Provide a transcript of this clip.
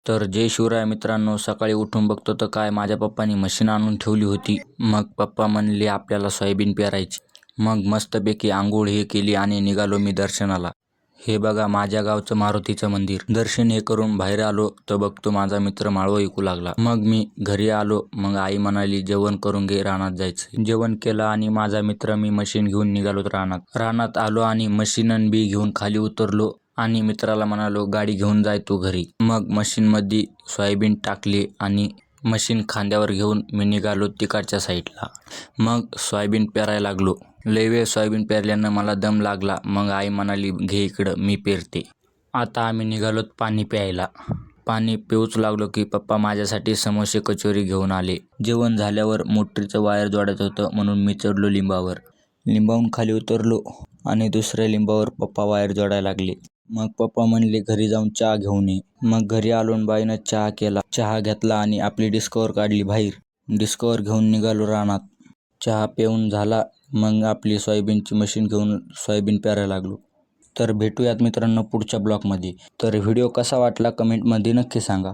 तर जय शिवराय मित्रांनो, सकाळी उठून बघतो तर काय माझ्या पप्पांनी मशीन आणून ठेवली होती. मग पप्पा म्हणले आपल्याला सोयाबीन पेरायची. मग मस्तपैकी आंघोळ हे केली आणि निघालो मी दर्शनाला. हे बघा माझ्या गावचं मारुतीचं मंदिर. दर्शन हे करून बाहेर आलो तर बघतो माझा मित्र माळव ऐकू लागला. मग मी घरी आलो. मग आई म्हणाली जेवण करून घे, रानात जायचं. जेवण केलं आणि माझा मित्र मी मशीन घेऊन निघालो रानात आलो आणि मशीन बी घेऊन खाली उतरलो आणि मित्राला म्हणालो गाडी घेऊन जाय तू घरी. मग मशीनमध्ये सोयाबीन टाकली आणि मशीन खांद्यावर घेऊन मी निघालो तिकडच्या साईडला. मग सोयाबीन पेरायला लागलो. लय वेळ सोयाबीन पेरल्यानं मला दम लागला. मग आई म्हणाली घे इकडं, मी पेरते. आता आम्ही निघालो पाणी प्यायला. पाणी पिऊच लागलो की पप्पा माझ्यासाठी समोसे कचोरी घेऊन आले. जेवण झाल्यावर मोटरीचं वायर जोडायचं होतं म्हणून मी चढलो लिंबावर. लिंबाहून खाली उतरलो आणि दुसऱ्या लिंबावर पप्पा वायर जोडायला लागले. मग पप्पा म्हणले घरी जाऊन चहा घेऊन ये. मग घरी आलो बाईनं चहा केला. चहा घेतला आणि आपली डिस्कवर काढली बाहेर. डिस्कवर घेऊन निघालो रानात. चहा पिऊन झाला. मग आपली सोयाबीनची मशीन घेऊन सोयाबीन पेरायला लागलो. तर भेटूयात मित्रांनो पुढच्या ब्लॉगमध्ये. तर व्हिडिओ कसा वाटला कमेंटमध्ये नक्की सांगा.